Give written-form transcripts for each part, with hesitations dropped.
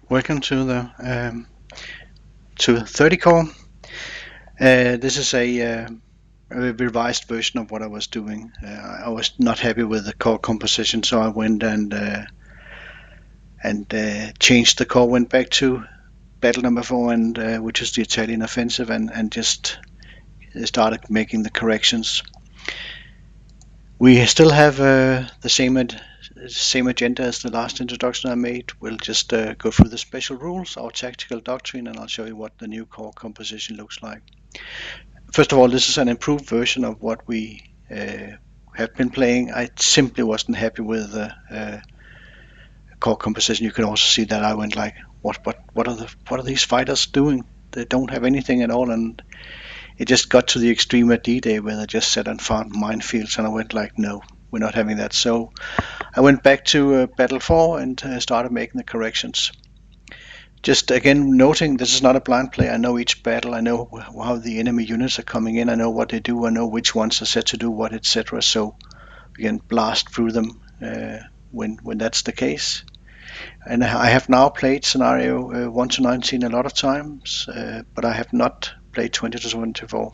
Welcome to the to XXX Corps. This is a revised version of what I was doing. I was not happy with the core composition, so I went and changed the core. Went back to battle number 4, and which is the Italian offensive, and just started making the corrections. We still have the same agenda as the last introduction I made. We'll just go through the special rules, our tactical doctrine, and I'll show you what the new core composition looks like. First of all, this is an improved version of what we have been playing. I simply wasn't happy with the core composition. You can also see that I went like, what are these fighters doing? They don't have anything at all, and it just got to the extreme at D-Day where they just set and found minefields, and I went like, no, we're not having that. So I went back to Battle 4 and started making the corrections. Just again noting this is not a blind play. I know each battle. I know how the enemy units are coming in. I know what they do. I know which ones are set to do what, etc. So we can blast through them when that's the case. And I have now played scenario 1 to 19 a lot of times, but I have not played 20 to 24.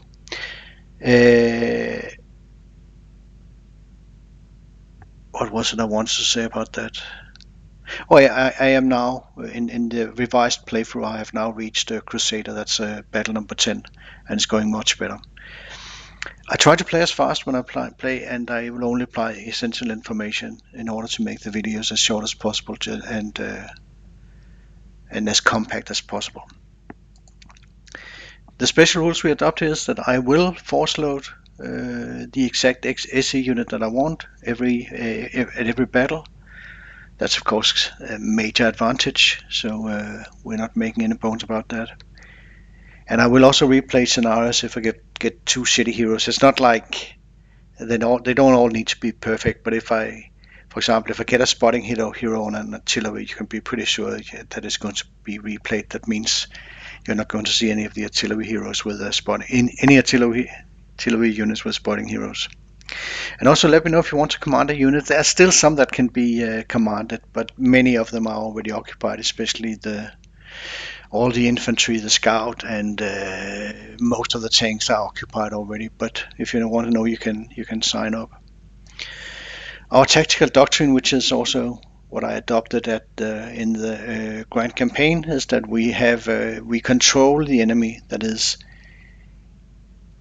What was it I wanted to say about that? Oh yeah, I am now in the revised playthrough. I have now reached Crusader. That's battle number 10, and it's going much better. I try to play as fast when I play, and I will only apply essential information in order to make the videos as short as possible and as compact as possible. The special rules we adopt is that I will force load the exact SE unit that I want at every battle. That's of course a major advantage, so we're not making any bones about that. And I will also replay scenarios if I get 2 shitty heroes. It's not like they don't all need to be perfect, but if I, for example, if I get a spotting hero on an artillery, you can be pretty sure that it's going to be replayed. That means you're not going to see any of the artillery heroes with a spotting in any artillery units with spotting heroes. And also let me know if you want to command a unit. There are still some that can be commanded, but many of them are already occupied, especially all the infantry, the scout, and most of the tanks are occupied already. But if you want to know, you can sign up. Our tactical doctrine, which is also what I adopted in the Grand Campaign, is that we control the enemy. That is,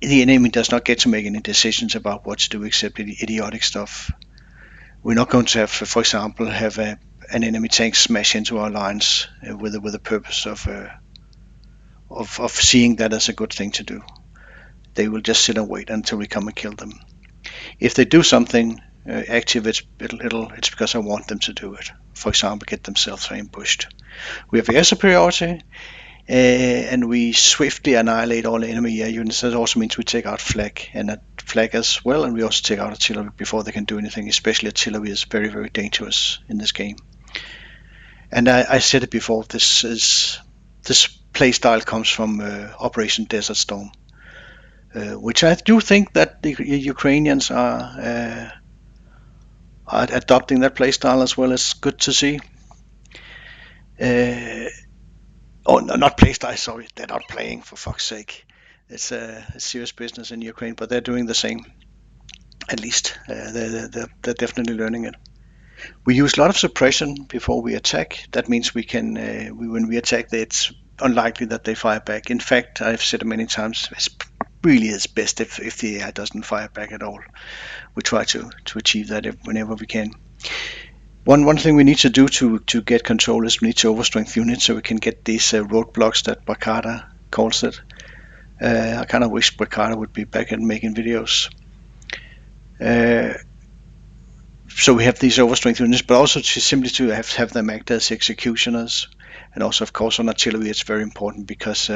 the enemy does not get to make any decisions about what to do except idiotic stuff. We're not going to have, for example, have an enemy tank smash into our lines with the purpose of seeing that as a good thing to do. They will just sit and wait until we come and kill them. If they do something active, it's because I want them to do it. For example, get themselves ambushed. We have air superiority, and we swiftly annihilate all enemy air units. That also means we take out flag as well, and we also take out artillery before they can do anything. Especially artillery is very, very dangerous in this game. And I said it before. This playstyle comes from Operation Desert Storm, which I do think that the Ukrainians are adopting that playstyle as well. It's good to see. Oh, no, not playstyle, sorry. They're not playing, for fuck's sake. It's serious business in Ukraine, but they're doing the same. At least they're definitely learning it. We use a lot of suppression before we attack. That means when we attack, it's unlikely that they fire back. In fact, I've said it many times, it's really is best if the AI doesn't fire back at all. We try to achieve that whenever we can. One thing we need to do to get control is we need to overstrength units so we can get these roadblocks that Bakata calls it. I kind of wish Bakata would be back and making videos. So we have these overstrength units, but also to have them act as executioners. And also, of course, on artillery it's very important because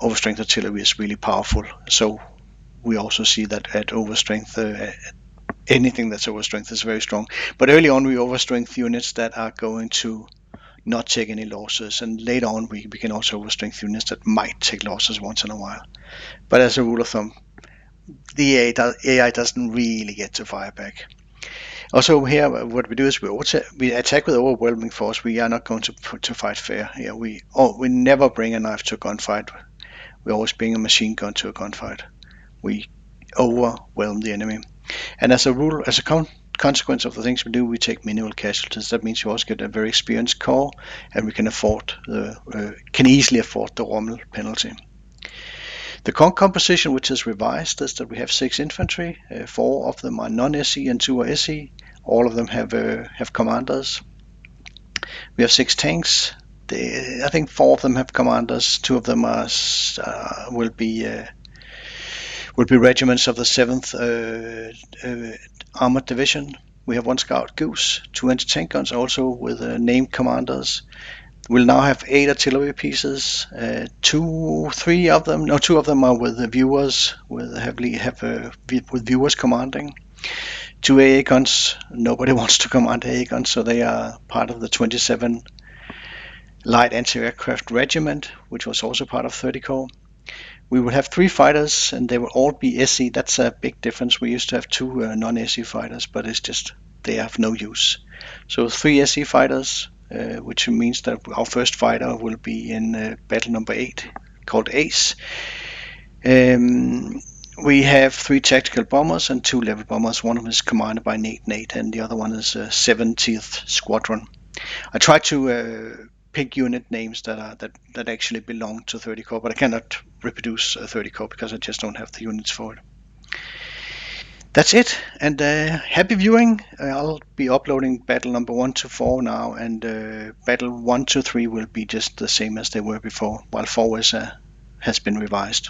overstrength artillery is really powerful. So we also see that at overstrength, anything that's overstrength is very strong. But early on we overstrength units that are going to not take any losses, and later on we can also overstrength units that might take losses once in a while. But as a rule of thumb, the AI doesn't really get to fire back. Also here, what we do is we attack with overwhelming force. We are not going to fight fair here. We never bring a knife to a gunfight. We always bring a machine gun to a gunfight. We overwhelm the enemy, and as a rule, as a consequence of the things we do, we take minimal casualties. That means we also get a very experienced corps, and we can easily afford the Rommel penalty. The corps composition, which is revised, is that we have 6 infantry. 4 of them are non-SE and 2 are SE. All of them have commanders. We have 6 tanks. I think 4 of them have commanders. 2 of them will be regiments of the 7th Armored Division. We have 1 Scout Goose, 2 anti-tank guns, also with named commanders. We'll now have 8 artillery pieces. 2 of them are with the viewers, with viewers commanding. 2 AA guns. Nobody wants to command AA guns, so they are part of the 27 Light Anti-Aircraft Regiment, which was also part of 30 Corps. We will have 3 fighters, and they will all be SE. That's a big difference. We used to have 2 non-SE fighters, but it's just they have no use. So 3 SE fighters, which means that our first fighter will be in battle number 8, called Ace. We have 3 tactical bombers and 2 level bombers. One of them is commanded by Nate, and the other one is 70th Squadron. I try to pick unit names that actually belong to 30 Corps, but I cannot reproduce 30 Corps because I just don't have the units for it. That's it, and happy viewing. I'll be uploading battle number 1 to 4 now, and battle 1 to 3 will be just the same as they were before, while 4 has been revised.